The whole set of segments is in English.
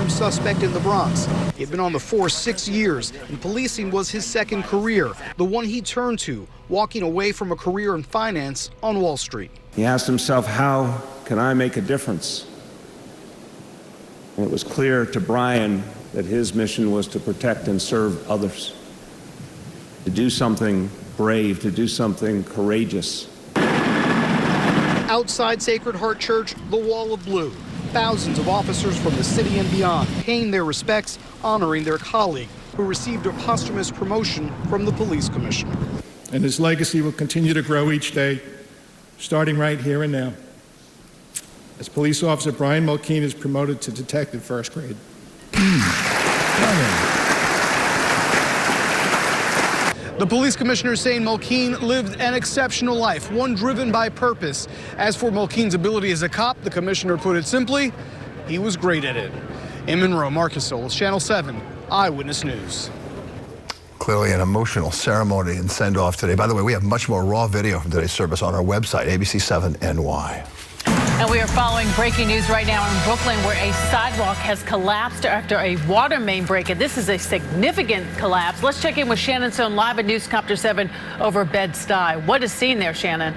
prime suspect in the Bronx. He had been on the force 6 years, and policing was his second career, the one he turned to, walking away from a career in finance on Wall Street. He asked himself, how can I make a difference? And it was clear to Brian that his mission was to protect and serve others, to do something brave, to do something courageous. Outside Sacred Heart Church, the Wall of Blue. Thousands of officers from the city and beyond paying their respects, honoring their colleague who received a posthumous promotion from the police commissioner. And his legacy will continue to grow each day, starting right here and now. As police officer Brian Moeen is promoted to detective first grade. The police commissioner saying Moeen lived an exceptional life, one driven by purpose. As for Moeen's ability as a cop, the commissioner put it simply, he was great at it. In Monroe, Marcus Solis, Channel 7, Eyewitness News. Clearly an emotional ceremony and send-off today. By the way, we have much more raw video from today's service on our website, WABC-NY. And we are following breaking news right now in Brooklyn, where a sidewalk has collapsed after a water main break. And this is a significant collapse. Let's check in with Shannon Stone live at Newscopter 7 over Bed-Stuy. What is seen there, Shannon?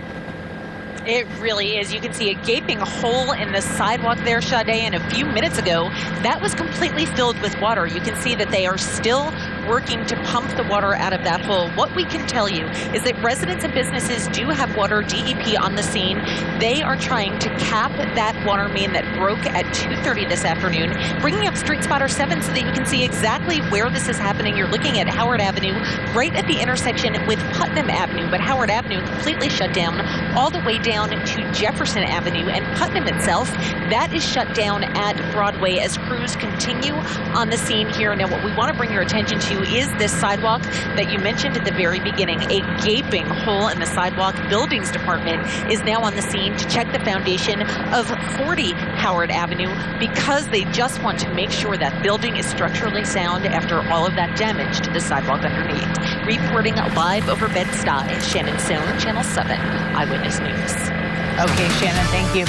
It really is. You can see a gaping hole in the sidewalk there, Sade, and a few minutes ago, that was completely filled with water. You can see that they are still working to pump the water out of that hole. What we can tell you is that residents and businesses do have water, DEP on the scene. They are trying to cap that water main that broke at 2:30 this afternoon, bringing up Street Spotter 7 so that you can see exactly where this is happening. You're looking at Howard Avenue, right at the intersection with Putnam Avenue, but Howard Avenue completely shut down all the way down to Jefferson Avenue, and Putnam itself, that is shut down at Broadway as crews continue on the scene here. Now, what we want to bring your attention to is this sidewalk that you mentioned at the very beginning, a gaping hole in the sidewalk. Buildings Department is now on the scene to check the foundation of 40 Howard Avenue because they just want to make sure that building is structurally sound after all of that damage to the sidewalk underneath. Reporting live over Bed-Stuy, Shannon Stone, Channel 7, Eyewitness News. Okay, Shannon, thank you.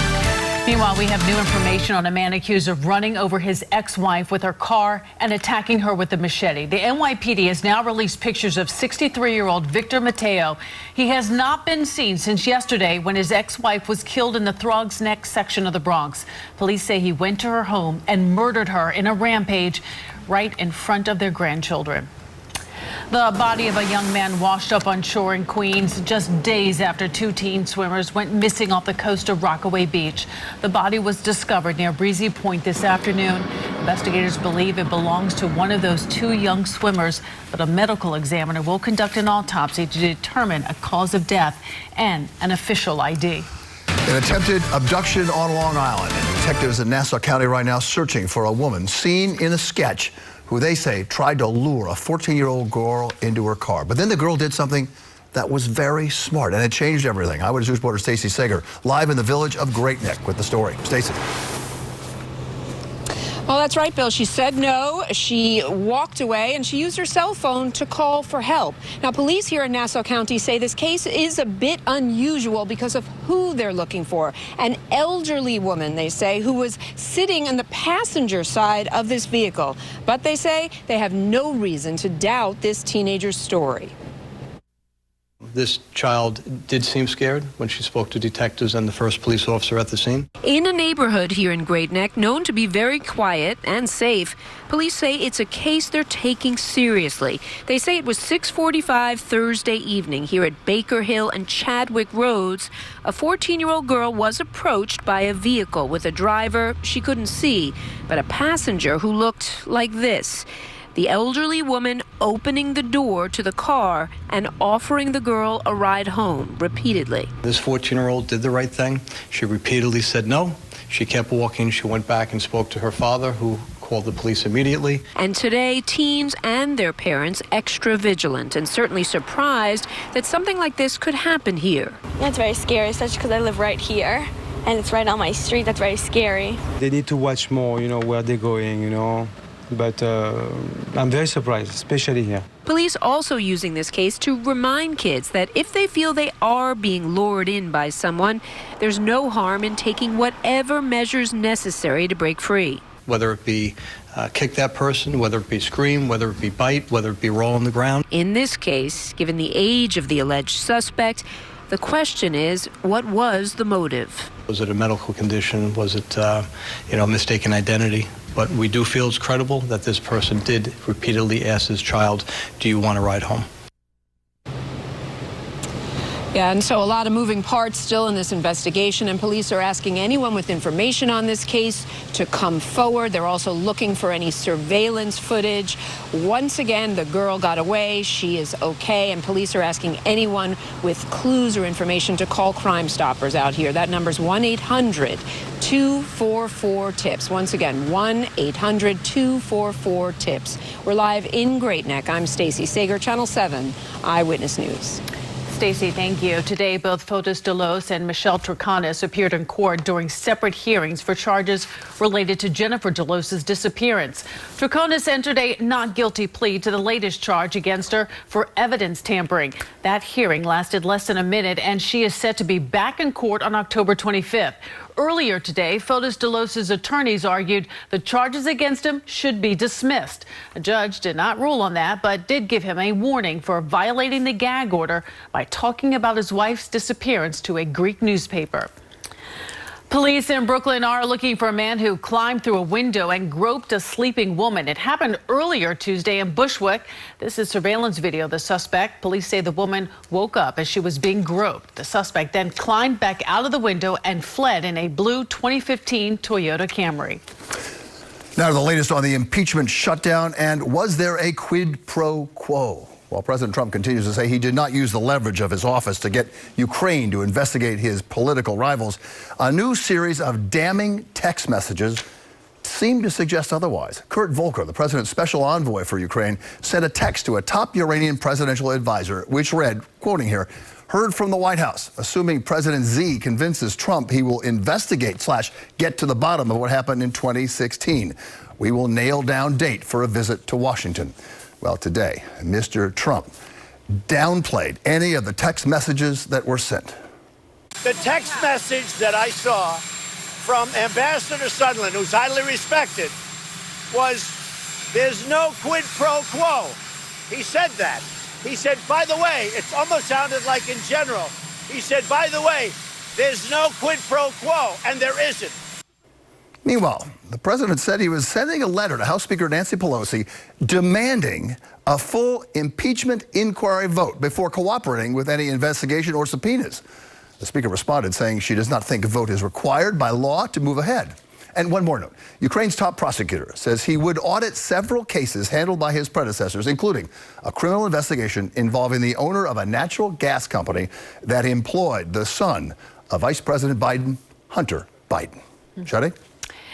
Meanwhile, we have new information on a man accused of running over his ex-wife with her car and attacking her with a machete. The NYPD has now released pictures of 63-year-old Victor Mateo. He has not been seen since yesterday when his ex-wife was killed in the Throgs Neck section of the Bronx. Police say he went to her home and murdered her in a rampage right in front of their grandchildren. The body of a young man washed up on shore in Queens just days after two teen swimmers went missing off the coast of Rockaway Beach. The body was discovered near Breezy Point this afternoon. Investigators believe it belongs to one of those two young swimmers, but a medical examiner will conduct an autopsy to determine a cause of death and an official ID. An attempted abduction on Long Island. Detectives in Nassau County right now searching for a woman seen in a sketch who they say tried to lure a 14-year-old girl into her car. But then the girl did something that was very smart, and it changed everything. Eyewitness News reporter Stacey Sager live in the village of Great Neck with the story. Stacey. Well, that's right, Bill. She said no. She walked away, and she used her cell phone to call for help. Now, police here in Nassau County say this case is a bit unusual because of who they're looking for. An elderly woman, they say, who was sitting on the passenger side of this vehicle. But they say they have no reason to doubt this teenager's story. This child did seem scared when she spoke to detectives and the first police officer at the scene. In a neighborhood here in Great Neck known to be very quiet and safe, police say it's a case they're taking seriously. They say it was 6:45 Thursday evening here at Baker Hill and Chadwick Roads. A 14-year-old girl was approached by a vehicle with a driver she couldn't see, but a passenger who looked like this. The elderly woman opening the door to the car and offering the girl a ride home repeatedly. This 14-year-old did the right thing. She repeatedly said no. She kept walking. She went back and spoke to her father, who called the police immediately. And today, teens and their parents extra vigilant and certainly surprised that something like this could happen here. Yeah, it's very scary, especially because I live right here and it's right on my street. That's very scary. They need to watch more, where they're going, But I'm very surprised, especially here. Police also using this case to remind kids that if they feel they are being lured in by someone, there's no harm in taking whatever measures necessary to break free. whether it be kick that person, whether it be scream, whether it be bite, whether it be roll on the ground. In this case, given the age of the alleged suspect, the question is, what was the motive? Was it a medical condition? Was it, mistaken identity? But we do feel it's credible that this person did repeatedly ask his child, do you want to ride home? Yeah, and so a lot of moving parts still in this investigation, and police are asking anyone with information on this case to come forward. They're also looking for any surveillance footage. Once again, the girl got away. She is okay, and police are asking anyone with clues or information to call Crime Stoppers out here. That number's 1-800-244-TIPS. Once again, 1-800-244-TIPS. We're live in Great Neck. I'm Stacey Sager, Channel 7 Eyewitness News. Stacey, thank you. Today, both Fotis Delos and Michelle Troconis appeared in court during separate hearings for charges related to Jennifer Delos's disappearance. Troconis entered a not guilty plea to the latest charge against her for evidence tampering. That hearing lasted less than a minute, and she is set to be back in court on October 25th. Earlier today, Fotis Delos's attorneys argued the charges against him should be dismissed. A judge did not rule on that, but did give him a warning for violating the gag order by talking about his wife's disappearance to a Greek newspaper. Police in Brooklyn are looking for a man who climbed through a window and groped a sleeping woman. It happened earlier Tuesday in Bushwick. This is surveillance video of the suspect. Police say the woman woke up as she was being groped. The suspect then climbed back out of the window and fled in a blue 2015 Toyota Camry. Now to the latest on the impeachment shutdown, and was there a quid pro quo? While President Trump continues to say he did not use the leverage of his office to get Ukraine to investigate his political rivals, a new series of damning text messages seem to suggest otherwise. Kurt Volker, the president's special envoy for Ukraine, sent a text to a top Iranian presidential advisor, which read, quoting here, "Heard from the White House, assuming President Z convinces Trump he will investigate / get to the bottom of what happened in 2016. We will nail down date for a visit to Washington." Well, today, Mr. Trump downplayed any of the text messages that were sent. The text message that I saw from Ambassador Sondland, who's highly respected, was, "There's no quid pro quo." He said that. He said, by the way, it almost sounded like in general. He said, by the way, there's no quid pro quo, and there isn't. Meanwhile, the president said he was sending a letter to House Speaker Nancy Pelosi demanding a full impeachment inquiry vote before cooperating with any investigation or subpoenas. The speaker responded saying she does not think a vote is required by law to move ahead. And one more note, Ukraine's top prosecutor says he would audit several cases handled by his predecessors, including a criminal investigation involving the owner of a natural gas company that employed the son of Vice President Biden, Hunter Biden. Sade?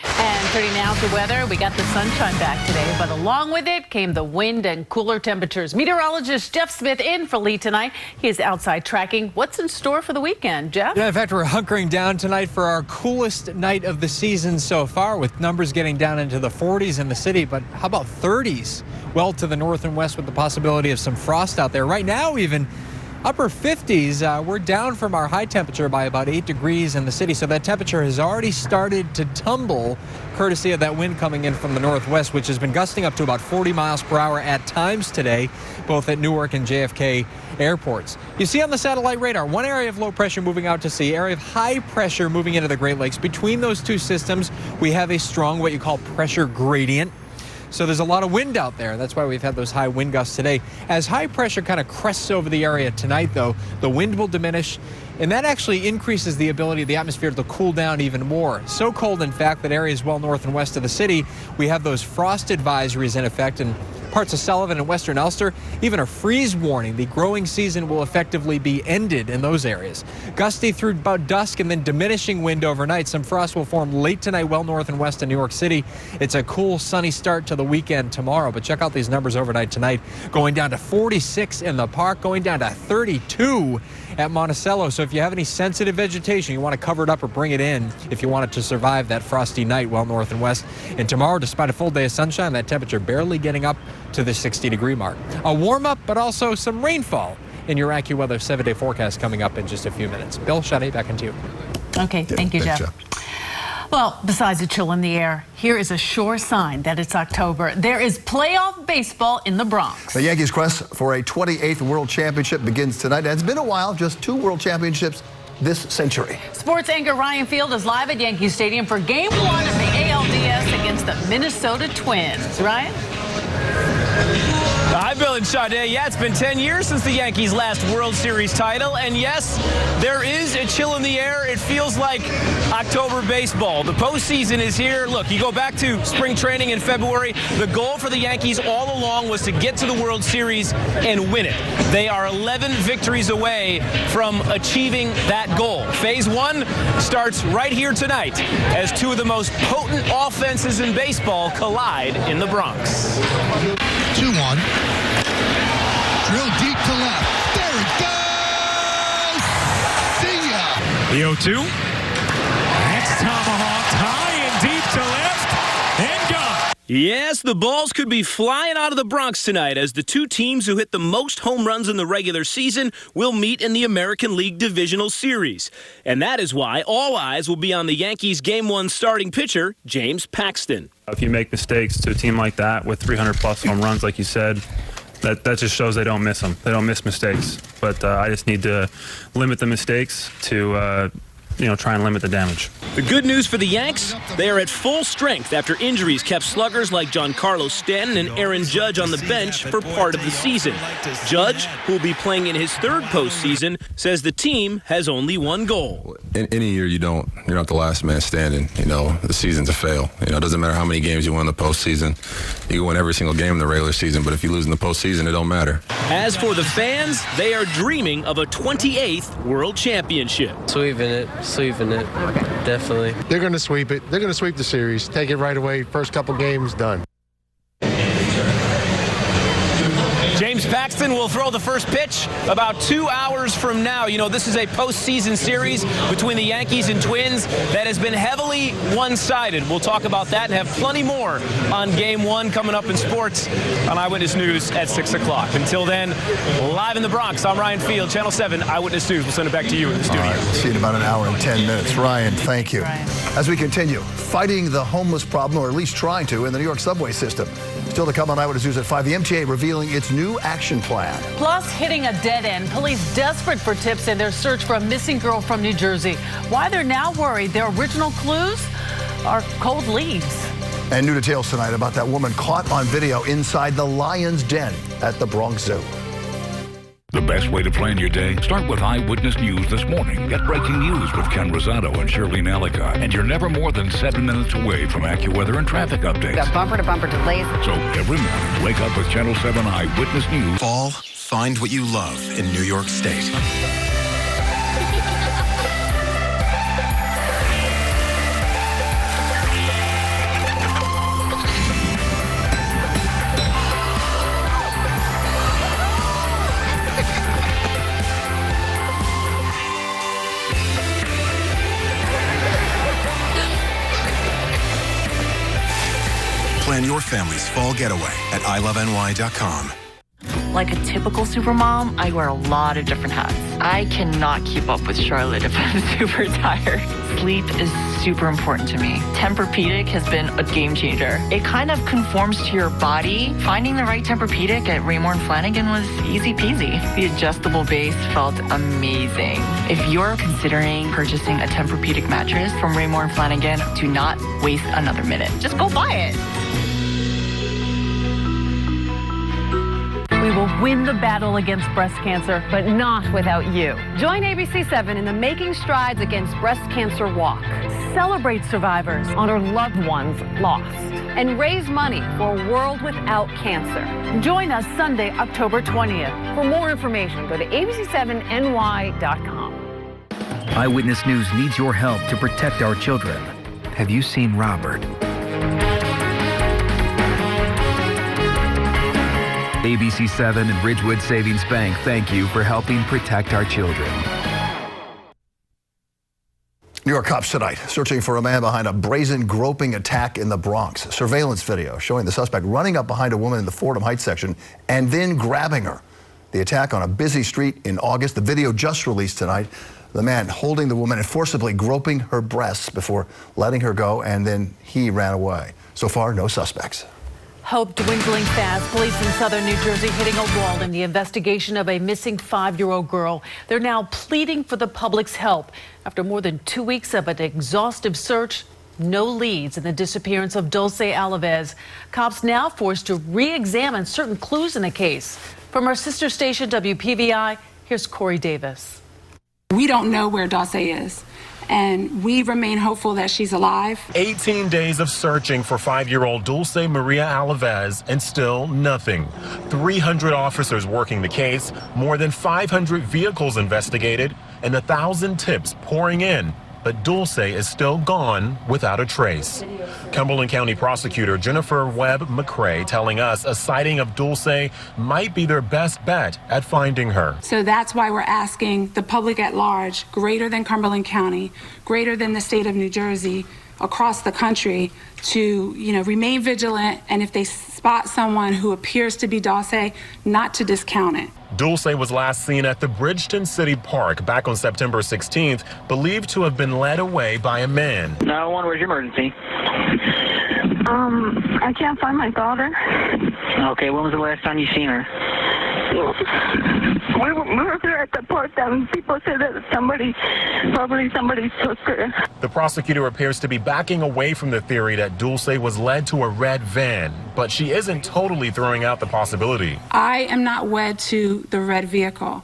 And turning now to weather, we got the sunshine back today, but along with it came the wind and cooler temperatures. Meteorologist Jeff Smith in for Lee tonight. He is outside tracking what's in store for the weekend. Jeff? Yeah, in fact, we're hunkering down tonight for our coolest night of the season so far, with numbers getting down into the 40s in the city, but how about 30s? Well to the north and west with the possibility of some frost out there. Right now, even upper 50s. We're down from our high temperature by about 8 degrees in the city, so that temperature has already started to tumble courtesy of that wind coming in from the northwest, which has been gusting up to about 40 miles per hour at times today, both at Newark and JFK airports. You see on the satellite radar, one area of low pressure moving out to sea, area of high pressure moving into the Great Lakes. Between those two systems, we have a strong, what you call pressure gradient. So there's a lot of wind out there. That's why we've had those high wind gusts today. As high pressure kind of crests over the area tonight, though, the wind will diminish, and that actually increases the ability of the atmosphere to cool down even more. So cold, in fact, that areas well north and west of the city, we have those frost advisories in effect, and parts of Sullivan and western Ulster, even a freeze warning. The growing season will effectively be ended in those areas. Gusty through about dusk and then diminishing wind overnight. Some frost will form late tonight well north and west of New York City. It's a cool, sunny start to the weekend tomorrow, but check out these numbers overnight tonight. Going down to 46 in the park, going down to 32 at Monticello. So if you have any sensitive vegetation, you want to cover it up or bring it in if you want it to survive that frosty night well north and west. And tomorrow, despite a full day of sunshine, that temperature barely getting up to the 60-degree mark. A warm up, but also some rainfall in your AccuWeather 7-day forecast coming up in just a few minutes. Bill, Sade, back into you. Okay, thank you, Jeff. Well, besides a chill in the air, here is a sure sign that it's October. There is playoff baseball in the Bronx. The Yankees' quest for a 28th World Championship begins tonight. It's been a while, just 2 World Championships this century. Sports anchor Ryan Field is live at Yankee Stadium for Game 1 of the ALDS against the Minnesota Twins. Ryan? Hi, Bill and Sade. Yeah, it's been 10 years since the Yankees' last World Series title, and yes, there is a chill in the air. It feels like October baseball. The postseason is here. Look, you go back to spring training in February. The goal for the Yankees all along was to get to the World Series and win it. They are 11 victories away from achieving that goal. Phase 1 starts right here tonight as 2 of the most potent offenses in baseball collide in the Bronx. 2-1. Drill deep to left. There it goes! See ya! The 0-2. Next tomahawk high and deep to left and gone. Yes, the balls could be flying out of the Bronx tonight as the 2 teams who hit the most home runs in the regular season will meet in the American League Divisional Series. And that is why all eyes will be on the Yankees' Game 1 starting pitcher, James Paxton. If you make mistakes to a team like that with 300-plus home runs, like you said, that just shows they don't miss them. They don't miss mistakes. But I just need to limit the mistakes to try and limit the damage. The good news for the Yanks, they are at full strength after injuries kept sluggers like Giancarlo Stanton and Aaron Judge on the bench for part of the season. Judge, who will be playing in his 3rd postseason, says the team has only one goal. In any year you're not the last man standing. The season's a fail. It doesn't matter how many games you win in the postseason. You can win every single game in the regular season, but if you lose in the postseason, it don't matter. As for the fans, they are dreaming of a 28th World Championship. Sweeping it. Definitely. They're going to sweep it. They're going to sweep the series. Take it right away. First couple games, done. James Paxton will throw the first pitch about 2 hours from now. This is a postseason series between the Yankees and Twins that has been heavily one-sided. We'll talk about that and have plenty more on Game 1 coming up in sports on Eyewitness News at 6 o'clock. Until then, live in the Bronx, I'm Ryan Field, Channel 7 Eyewitness News. We'll send it back to you in the studio. All right, see you in about an hour and 10 minutes. Ryan, thank you. Ryan. As we continue, fighting the homeless problem, or at least trying to, in the New York subway system. Still to come on Eyewitness News at 5, the MTA revealing its new action plan. Plus, hitting a dead end. Police desperate for tips in their search for a missing girl from New Jersey. Why they're now worried their original clues are cold leads. And new details tonight about that woman caught on video inside the lion's den at the Bronx Zoo. The best way to plan your day? Start with Eyewitness News this morning. Get breaking news with Ken Rosado and Shirley Nalica. And you're never more than 7 minutes away from AccuWeather and traffic updates. Got bumper-to-bumper delays. So every morning, wake up with Channel 7 Eyewitness News. Fall, find what you love in New York State. Plan your family's fall getaway at iloveny.com. Like a typical supermom, I wear a lot of different hats. I cannot keep up with Charlotte if I'm super tired. Sleep is super important to me. Tempur-Pedic has been a game changer. It kind of conforms to your body. Finding the right Tempur-Pedic at Raymour & Flanigan was easy peasy. The adjustable base felt amazing. If you're considering purchasing a Tempur-Pedic mattress from Raymour & Flanigan, do not waste another minute. Just go buy it. We will win the battle against breast cancer, but not without you. Join ABC7 in the Making Strides Against Breast Cancer Walk. Celebrate survivors, honor loved ones lost, and raise money for a world without cancer. Join us Sunday, October 20th. For more information, go to abc7ny.com. Eyewitness News needs your help to protect our children. Have you seen Robert? ABC7 and Ridgewood Savings Bank thank you for helping protect our children. New York cops tonight searching for a man behind a brazen groping attack in the Bronx. Surveillance video showing the suspect running up behind a woman in the Fordham Heights section and then grabbing her. The attack on a busy street in August. The video just released tonight. The man holding the woman and forcibly groping her breasts before letting her go, and then he ran away. So far, no suspects. Hope dwindling fast. Police in southern New Jersey hitting a wall in the investigation of a missing 5-year-old girl. They're now pleading for the public's help. After more than 2 weeks of an exhaustive search, no leads in the disappearance of Dulce Alves. Cops now forced to re-examine certain clues in the case. From our sister station, WPVI, here's Corey Davis. We don't know where Dulce is, and we remain hopeful that she's alive. 18 days of searching for 5-year-old Dulce Maria Alves, and still nothing. 300 officers working the case, more than 500 vehicles investigated, and 1,000 tips pouring in. But Dulce is still gone without a trace. Cumberland County Prosecutor Jennifer Webb McCrae telling us a sighting of Dulce might be their best bet at finding her. So that's why we're asking the public at large, greater than Cumberland County, greater than the state of New Jersey, across the country, to remain vigilant, and if they spot someone who appears to be Dulce, not to discount it. Dulce was last seen at the Bridgeton City Park back on September 16th, believed to have been led away by a man. 911, where's your emergency? I can't find my daughter. Okay, when was the last time you seen her? We were there at the park, and people said that probably somebody took her. The prosecutor appears to be backing away from the theory that Dulce was led to a red van, but she isn't totally throwing out the possibility. I am not wed to the red vehicle.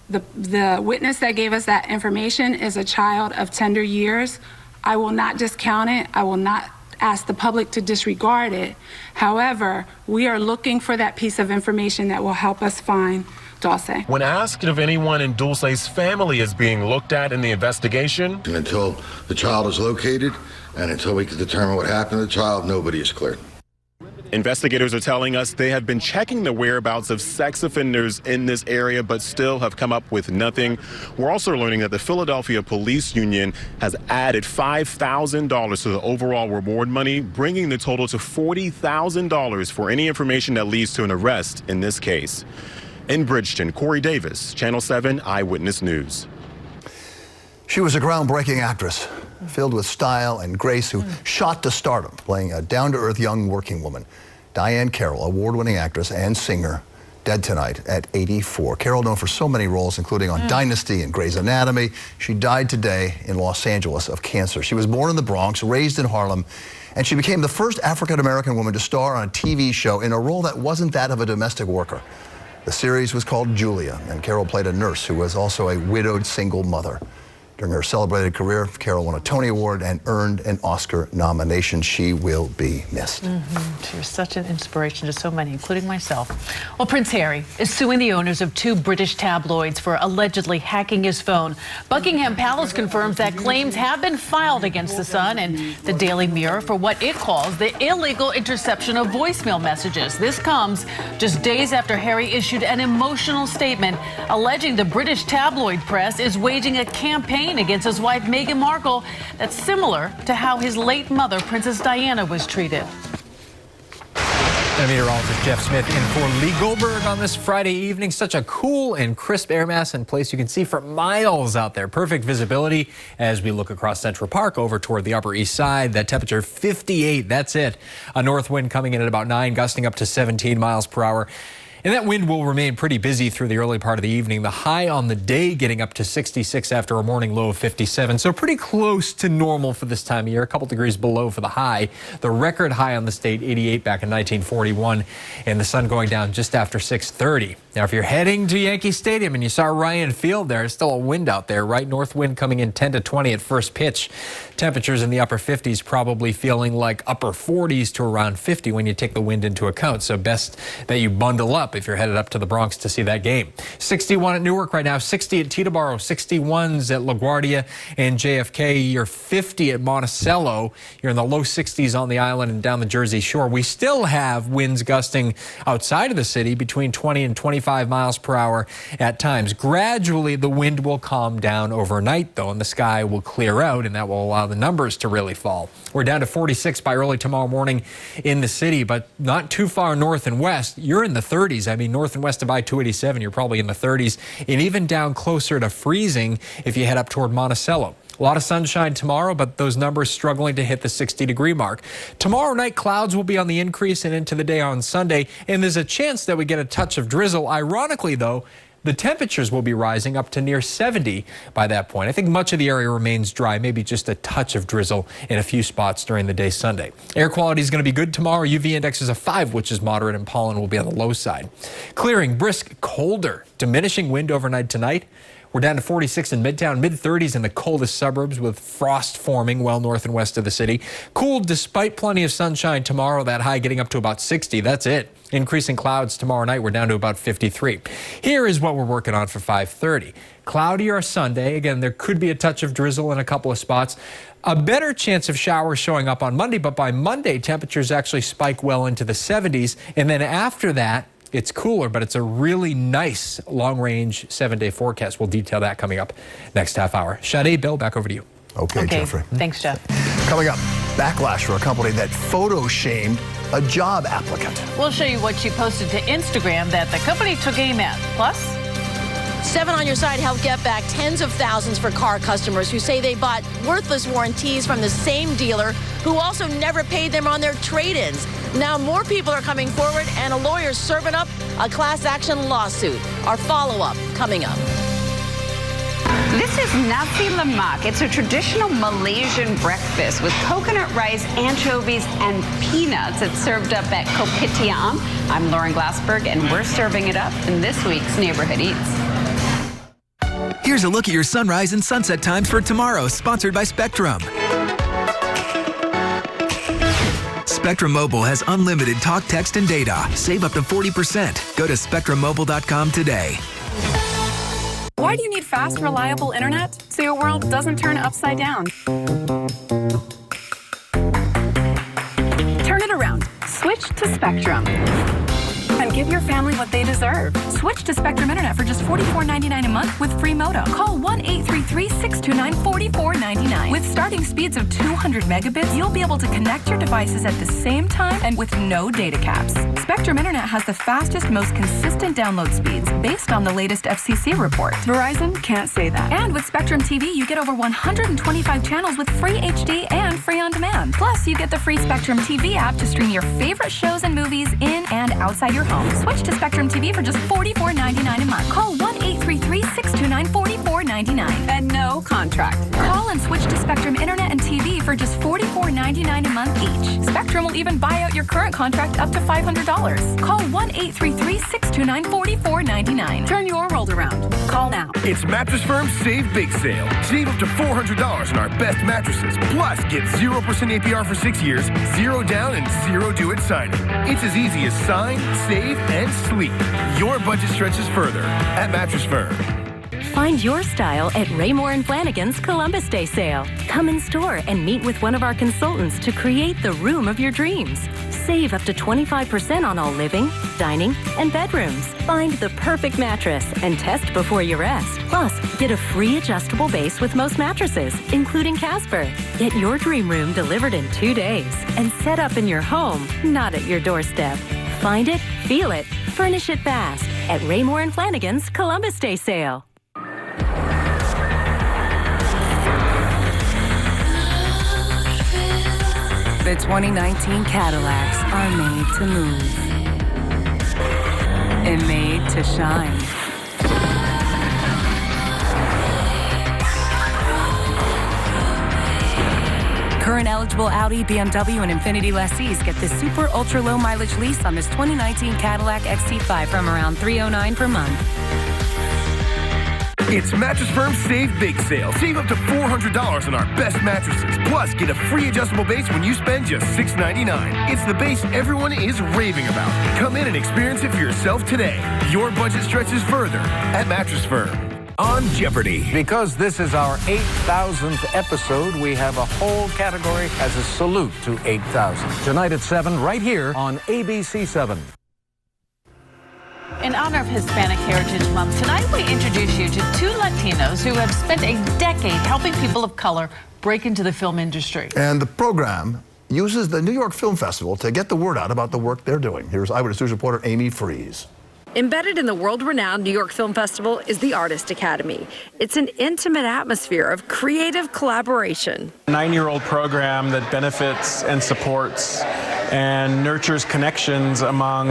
The witness that gave us that information is a child of tender years. I will not discount it. I will not ask the public to disregard it. However, we are looking for that piece of information that will help us find Dulce. When asked if anyone in Dulce's family is being looked at in the investigation, until the child is located and until we can determine what happened to the child, nobody is cleared. investigators are telling us they have been checking the whereabouts of sex offenders in this area, but still have come up with nothing. We're also learning that the Philadelphia Police Union has added $5,000 to the overall reward money, bringing the total to $40,000 for any information that leads to an arrest in this case. In Bridgeton, Corey Davis, Channel 7 Eyewitness News. She was a groundbreaking actress, filled with style and grace, who shot to stardom, playing a down-to-earth young working woman. Diane Carroll, award-winning actress and singer, dead tonight at 84. Carroll, known for so many roles, including on Dynasty and Grey's Anatomy. She died today in Los Angeles of cancer. She was born in the Bronx, raised in Harlem, and she became the first African-American woman to star on a TV show in a role that wasn't that of a domestic worker. The series was called Julia, and Carroll played a nurse who was also a widowed single mother. During her celebrated career, Carroll won a Tony Award and earned an Oscar nomination. She will be missed. She was such an inspiration to so many, including myself. Well, Prince Harry is suing the owners of 2 British tabloids for allegedly hacking his phone. Buckingham Palace confirms that claims have been filed against the Sun and the Daily Mirror for what it calls the illegal interception of voicemail messages. This comes just days after Harry issued an emotional statement alleging the British tabloid press is waging a campaign against his wife Meghan Markle that's similar to how his late mother, Princess Diana, was treated. And meteorologist Jeff Smith in for Lee Goldberg on this Friday evening. Such a cool and crisp air mass in place you can see for miles out there. Perfect visibility as we look across Central Park over toward the Upper East Side. That temperature 58, that's it. A north wind coming in at about 9, gusting up to 17 miles per hour. And that wind will remain pretty busy through the early part of the evening. The high on the day getting up to 66 after a morning low of 57. So pretty close to normal for this time of year. A couple degrees below for the high. The record high on the state, 88 back in 1941. And the sun going down just after 6:30. Now, if you're heading to Yankee Stadium and you saw Ryan Field there, there's still a wind out there, right? North wind coming in 10 to 20 at first pitch. Temperatures in the upper 50s, probably feeling like upper 40s to around 50 when you take the wind into account. So best that you bundle up if you're headed up to the Bronx to see that game. 61 at Newark right now, 60 at Teterboro, 61s at LaGuardia and JFK. You're 50 at Monticello. You're in the low 60s on the island and down the Jersey Shore. We still have winds gusting outside of the city between 20 and 25 miles per hour at times. Gradually, the wind will calm down overnight, though, and the sky will clear out, and that will allow the numbers to really fall. We're down to 46 by early tomorrow morning in the city, but not too far north and west. You're in the 30s. 30s. I mean, north and west of I-287, you're probably in the 30s, and even down closer to freezing if you head up toward Monticello. A lot of sunshine tomorrow, but those numbers struggling to hit the 60-degree mark. Tomorrow night, clouds will be on the increase and into the day on Sunday, and there's a chance that we get a touch of drizzle. Ironically, though, the temperatures will be rising up to near 70 by that point. I think much of the area remains dry, maybe just a touch of drizzle in a few spots during the day Sunday. Air quality is going to be good tomorrow. UV index is a 5, which is moderate, and pollen will be on the low side. Clearing, brisk, colder, diminishing wind overnight tonight. We're down to 46 in Midtown, mid-30s in the coldest suburbs with frost forming well north and west of the city. Cool despite plenty of sunshine tomorrow, that high getting up to about 60. That's it. Increasing clouds tomorrow night, we're down to about 53. Here is what we're working on for 5:30. Cloudier Sunday. Again, there could be a touch of drizzle in a couple of spots. A better chance of showers showing up on Monday, but by Monday, temperatures actually spike well into the 70s. And then after that, it's cooler, but it's a really nice long-range 7-day forecast. We'll detail that coming up next half hour. Sade, Bill, back over to you. Okay, Jeffrey. Thanks, Jeff. Coming up, backlash for a company that photo-shamed a job applicant. We'll show you what she posted to Instagram that the company took aim at. Plus, 7 on your side helped get back tens of thousands for car customers who say they bought worthless warranties from the same dealer who also never paid them on their trade-ins. Now more people are coming forward and a lawyer's serving up a class action lawsuit. Our follow-up coming up. This is nasi lemak. It's a traditional Malaysian breakfast with coconut rice, anchovies, and peanuts. It's served up at Kopitiam. I'm Lauren Glassberg, and we're serving it up in this week's Neighborhood Eats. Here's a look at your sunrise and sunset times for tomorrow, sponsored by Spectrum. Spectrum Mobile has unlimited talk, text, and data. Save up to 40%. Go to spectrummobile.com today. Why do you need fast, reliable internet? So your world doesn't turn upside down. Turn it around. Switch to Spectrum. And give your family what they deserve. Switch to Spectrum Internet for just $44.99 a month with free modem. Call 1-833-629-4499. With starting speeds of 200 megabits, you'll be able to connect your devices at the same time and with no data caps. Spectrum Internet has the fastest, most consistent download speeds based on the latest FCC report. Verizon can't say that. And with Spectrum TV, you get over 125 channels with free HD and free on demand. Plus, you get the free Spectrum TV app to stream your favorite shows and movies in and outside your home. Switch to Spectrum TV for just $44.99 a month. Call 1-833-629-4499. And no contract. Call and switch to Spectrum Internet and TV for just $44.99 a month each. Spectrum will even buy out your current contract up to $500. Call 1-833-629-4499. Turn your world around. Call now. It's Mattress Firm's Save Big Sale. Save up to $400 on our best mattresses. Plus, get 0% APR for 6 years, 0 down, and 0 due-it signing. It's as easy as sign, save, and sleep. Your budget stretches further at Mattress Firm. Find your style at Raymore & Flanigan's Columbus Day sale. Come in store and meet with one of our consultants to create the room of your dreams. Save up to 25% on all living, dining, and bedrooms. Find the perfect mattress and test before you rest. Plus, get a free adjustable base with most mattresses, including Casper. Get your dream room delivered in 2 days and set up in your home, not at your doorstep. Find it, feel it, furnish it fast at Raymore & Flanigan's Columbus Day sale. The 2019 Cadillacs are made to move and made to shine. Current eligible Audi, BMW, and Infiniti lessees get the super ultra low mileage lease on this 2019 Cadillac XT5 from around $309 per month. It's Mattress Firm's Save Big Sale. Save up to $400 on our best mattresses. Plus, get a free adjustable base when you spend just $699. It's the base everyone is raving about. Come in and experience it for yourself today. Your budget stretches further at Mattress Firm. On Jeopardy! Because this is our 8,000th episode, we have a whole category as a salute to 8,000. Tonight at 7, right here on ABC 7. In honor of Hispanic Heritage Month, tonight we introduce you to 2 Latinos who have spent a decade helping people of color break into the film industry. And the program uses the New York Film Festival to get the word out about the work they're doing. Here's Eyewitness News reporter Amy Freeze. Embedded in the world-renowned New York Film Festival is the Artist Academy. It's an intimate atmosphere of creative collaboration. A 9-year-old program that benefits and supports and nurtures connections among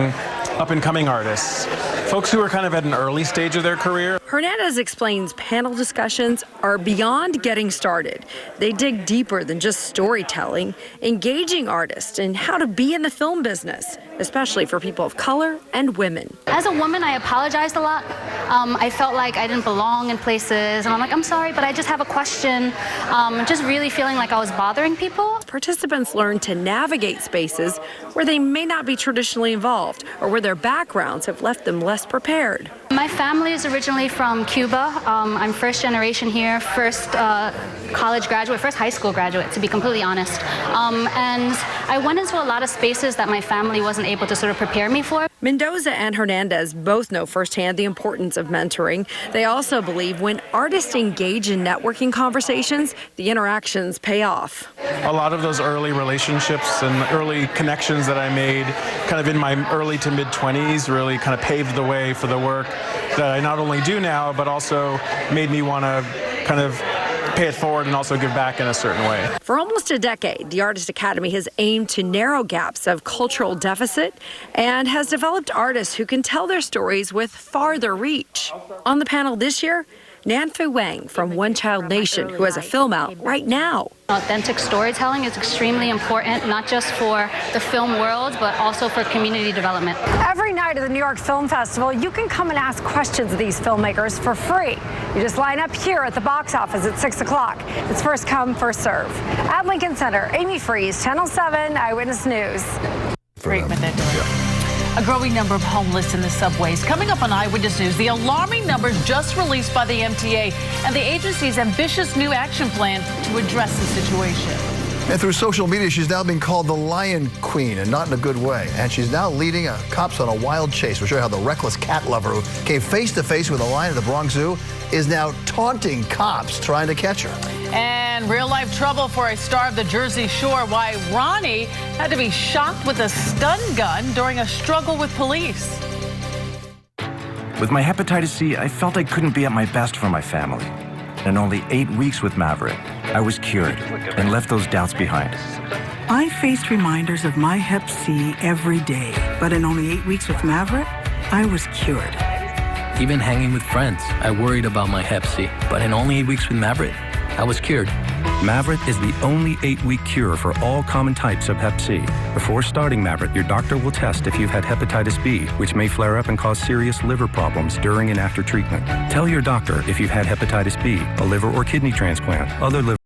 up-and-coming artists, folks who are kind of at an early stage of their career. Hernandez explains panel discussions are beyond getting started. They dig deeper than just storytelling, engaging artists in how to be in the film business, especially for people of color and women. As a woman, I apologized a lot. I felt like I didn't belong in places, and I'm like, I'm sorry, but I just have a question. Just really feeling like I was bothering people. Participants learn to navigate spaces where they may not be traditionally involved or where their backgrounds have left them less prepared. My family is originally from Cuba. I'm first generation here, first college graduate, first high school graduate, to be completely honest. And I went into a lot of spaces that my family wasn't able to sort of prepare me for. Mendoza and Hernandez both know firsthand the importance of mentoring. They also believe when artists engage in networking conversations, the interactions pay off. A lot of those early relationships and early connections that I made kind of in my early to mid-20s really kind of paved the way for the work that I not only do now, but also made me want to kind of pay it forward and also give back in a certain way. For almost a decade, the Artist Academy has aimed to narrow gaps of cultural deficit and has developed artists who can tell their stories with farther reach. On the panel this year, Nanfu Wang from One Child Nation, who has a film out right now. Authentic storytelling is extremely important, not just for the film world, but also for community development. Every night at the New York Film Festival, you can come and ask questions of these filmmakers for free. You just line up here at the box office at 6 o'clock. It's first come, first serve. At Lincoln Center, Amy Freeze, Channel 7 Eyewitness News. Great with it. A growing number of homeless in the subways. Coming up on Eyewitness News, the alarming numbers just released by the MTA and the agency's ambitious new action plan to address the situation. And through social media, she's now been called the Lion Queen, and not in a good way. And she's now leading cops on a wild chase. We'll show you how the reckless cat lover who came face-to-face with a lion at the Bronx Zoo is now taunting cops trying to catch her. And real-life trouble for a star of the Jersey Shore. Why Ronnie had to be shocked with a stun gun during a struggle with police. With my hepatitis C, I felt I couldn't be at my best for my family. In only 8 weeks with Maverick, I was cured and left those doubts behind. I faced reminders of my Hep C every day, but in only 8 weeks with Maverick, I was cured. Even hanging with friends, I worried about my Hep C, but in only 8 weeks with Maverick, I was cured. Maverick is the only 8-week cure for all common types of Hep C. Before starting Maverick, your doctor will test if you've had hepatitis B, which may flare up and cause serious liver problems during and after treatment. Tell your doctor if you've had hepatitis B, a liver or kidney transplant, other liver